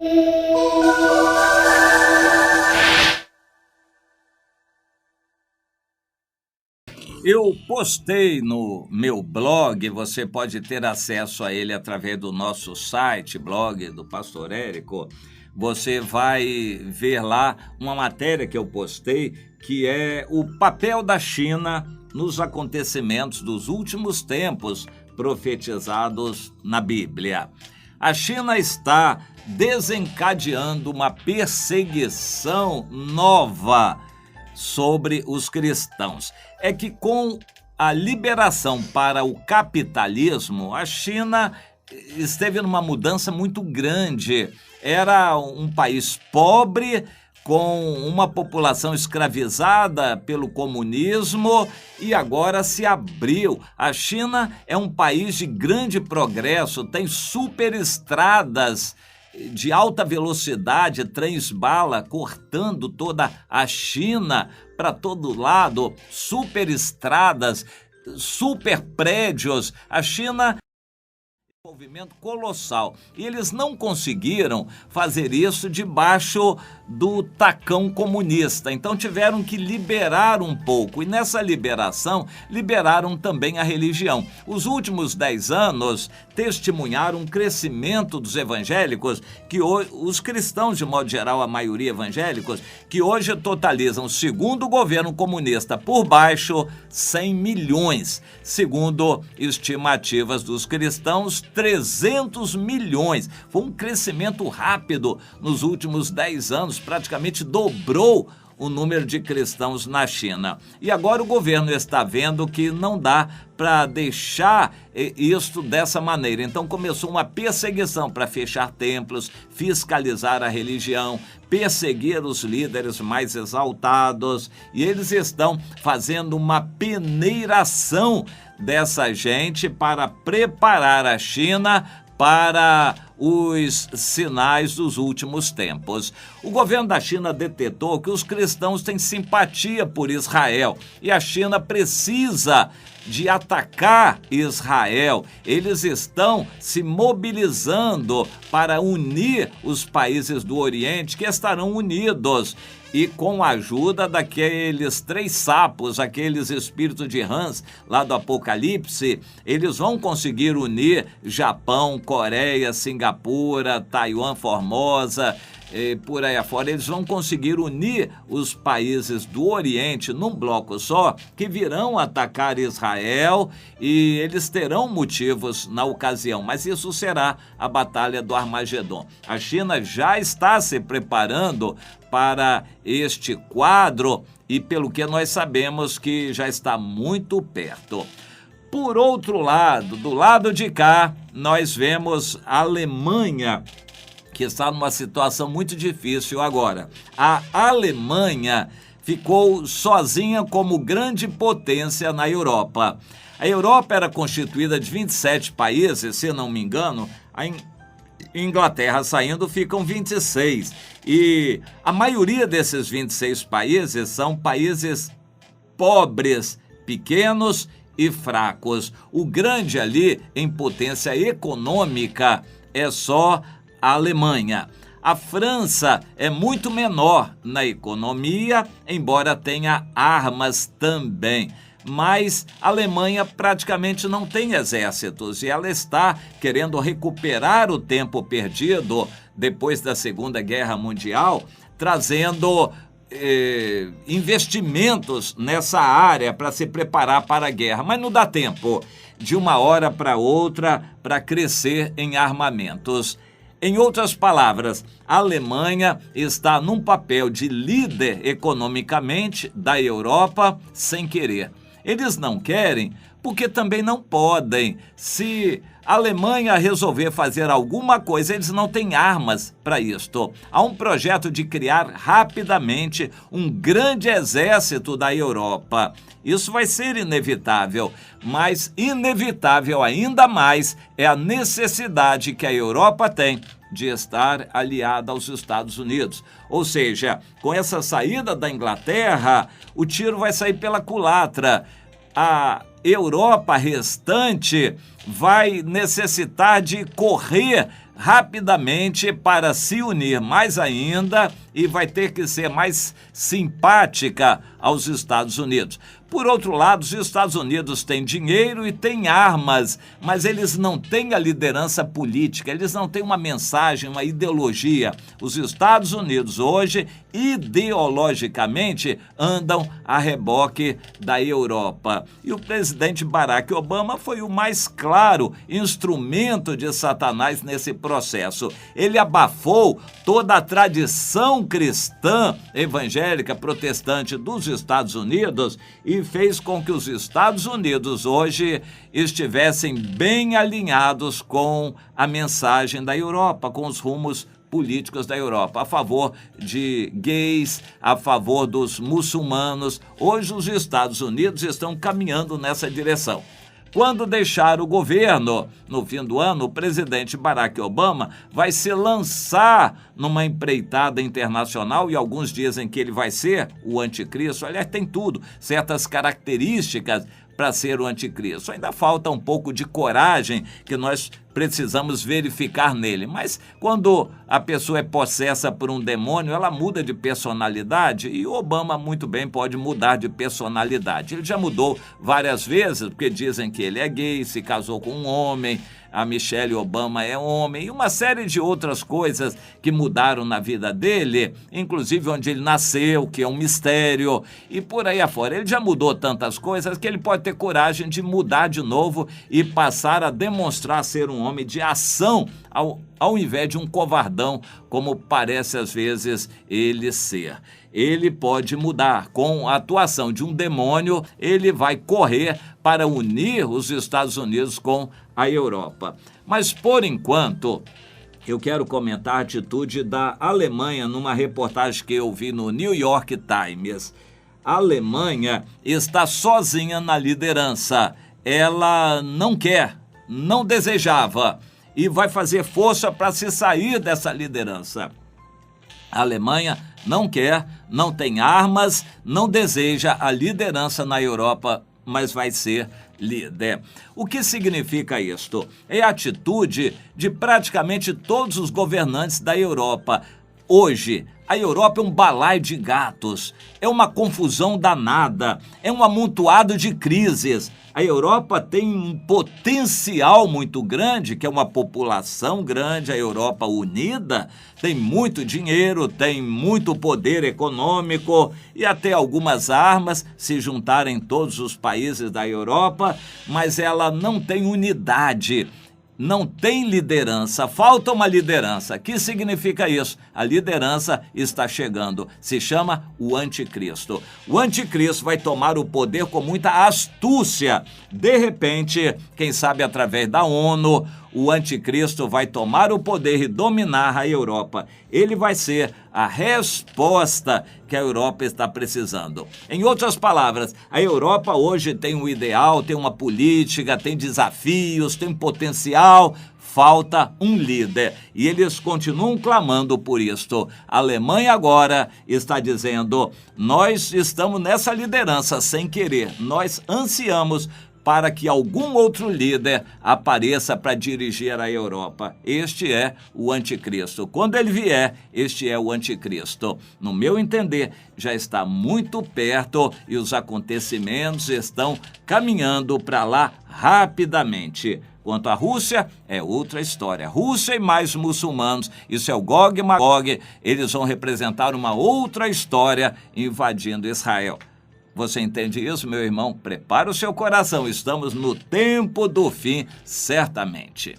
Eu postei no meu blog, você pode ter acesso a ele através do nosso site, blog do Pastor Érico. Você vai ver lá uma matéria que eu postei, que é o papel da China nos acontecimentos dos últimos tempos profetizados na Bíblia. A China está desencadeando uma perseguição nova sobre os cristãos. É que com a liberação para o capitalismo, a China esteve numa mudança muito grande. Era um país pobre, com uma população escravizada pelo comunismo, e agora se abriu. A China é um país de grande progresso, tem superestradas de alta velocidade, trens-bala cortando toda a China para todo lado, superestradas, super prédios. A China um movimento colossal. E eles não conseguiram fazer isso debaixo do tacão comunista. Então tiveram que liberar um pouco. E nessa liberação, liberaram também a religião. Os últimos 10 anos testemunharam um crescimento dos evangélicos, que os cristãos, de modo geral, a maioria evangélicos, que hoje totalizam, segundo o governo comunista, por baixo, 100 milhões. Segundo estimativas dos cristãos, 300 milhões. Foi um crescimento rápido nos últimos 10 anos, praticamente dobrou o número de cristãos na China. E agora o governo está vendo que não dá para deixar isto dessa maneira. Então começou uma perseguição para fechar templos, fiscalizar a religião, perseguir os líderes mais exaltados, e eles estão fazendo uma peneiração dessa gente para preparar a China para os sinais dos últimos tempos. O governo da China detectou que os cristãos têm simpatia por Israel e a China precisa de atacar Israel. Eles estão se mobilizando para unir os países do Oriente, que estarão unidos. E com a ajuda daqueles 3 sapos, aqueles espíritos de rãs lá do Apocalipse, eles vão conseguir unir Japão, Coreia, Singapura, Taiwan, Formosa, por aí afora. Eles vão conseguir unir os países do Oriente num bloco só, que virão atacar Israel, e eles terão motivos na ocasião, mas isso será a batalha do Armagedon. A China já está se preparando para este quadro e, pelo que nós sabemos, que já está muito perto. Por outro lado, do lado de cá, nós vemos a Alemanha, que está numa situação muito difícil agora. A Alemanha ficou sozinha como grande potência na Europa. A Europa era constituída de 27 países, se não me engano. A Inglaterra saindo, ficam 26. E a maioria desses 26 países são países pobres, pequenos e fracos. O grande ali, em potência econômica, é só a Alemanha. A França é muito menor na economia, embora tenha armas também. Mas a Alemanha praticamente não tem exércitos e ela está querendo recuperar o tempo perdido depois da Segunda Guerra Mundial, trazendo investimentos nessa área para se preparar para a guerra. Mas não dá tempo de uma hora para outra para crescer em armamentos. Em outras palavras, a Alemanha está num papel de líder economicamente da Europa sem querer. Eles não querem porque também não podem. Se a Alemanha resolver fazer alguma coisa, eles não têm armas para isto. Há um projeto de criar rapidamente um grande exército da Europa. Isso vai ser inevitável, mas inevitável ainda mais é a necessidade que a Europa tem de estar aliada aos Estados Unidos. Ou seja, com essa saída da Inglaterra, o tiro vai sair pela culatra. A Europa restante vai necessitar de correr rapidamente para se unir mais ainda e vai ter que ser mais simpática aos Estados Unidos. Por outro lado, os Estados Unidos têm dinheiro e têm armas, mas eles não têm a liderança política, eles não têm uma mensagem, uma ideologia. Os Estados Unidos hoje, ideologicamente, andam a reboque da Europa. E o presidente Barack Obama foi o mais claro instrumento de Satanás nesse processo. Ele abafou toda a tradição cristã, evangélica, protestante dos Estados Unidos e fez com que os Estados Unidos hoje estivessem bem alinhados com a mensagem da Europa, com os rumos políticos da Europa, a favor de gays, a favor dos muçulmanos. Hoje os Estados Unidos estão caminhando nessa direção. Quando deixar o governo, no fim do ano, o presidente Barack Obama vai se lançar numa empreitada internacional, e alguns dizem que ele vai ser o anticristo. Aliás, tem tudo, certas características para ser o anticristo. Ainda falta um pouco de coragem que nós precisamos verificar nele. Mas quando a pessoa é possessa por um demônio, ela muda de personalidade, e o Obama muito bem pode mudar de personalidade. Ele já mudou várias vezes, porque dizem que ele é gay, se casou com um homem, a Michelle Obama é homem, e uma série de outras coisas que mudaram na vida dele, inclusive onde ele nasceu, que é um mistério, e por aí afora. Ele já mudou tantas coisas que ele pode ter coragem de mudar de novo e passar a demonstrar ser um homem de ação, ao invés de um covardão, como parece às vezes ele ser. Ele pode mudar. Com a atuação de um demônio, ele vai correr para unir os Estados Unidos com a Europa. Mas, por enquanto, eu quero comentar a atitude da Alemanha numa reportagem que eu vi no New York Times. A Alemanha está sozinha na liderança. Ela não quer, não desejava, e vai fazer força para se sair dessa liderança. A Alemanha não quer, não tem armas, não deseja a liderança na Europa, mas vai ser líder. O que significa isto? É a atitude de praticamente todos os governantes da Europa. Hoje, a Europa é um balaio de gatos, é uma confusão danada, é um amontoado de crises. A Europa tem um potencial muito grande, que é uma população grande. A Europa unida tem muito dinheiro, tem muito poder econômico e até algumas armas, se juntarem todos os países da Europa, mas ela não tem unidade. Não tem liderança, falta uma liderança. O que significa isso? A liderança está chegando, se chama o anticristo. O anticristo vai tomar o poder com muita astúcia. De repente, quem sabe através da ONU, o anticristo vai tomar o poder e dominar a Europa. Ele vai ser a resposta que a Europa está precisando. Em outras palavras, a Europa hoje tem um ideal, tem uma política, tem desafios, tem potencial. Falta um líder, e eles continuam clamando por isto. A Alemanha agora está dizendo: nós estamos nessa liderança sem querer, nós ansiamos para que algum outro líder apareça para dirigir a Europa. Este é o anticristo. Quando ele vier, este é o anticristo. No meu entender, já está muito perto e os acontecimentos estão caminhando para lá rapidamente. Quanto à Rússia, é outra história. Rússia e mais muçulmanos, isso é o Gog e Magog, eles vão representar uma outra história invadindo Israel. Você entende isso, meu irmão? Prepara o seu coração, estamos no tempo do fim, certamente.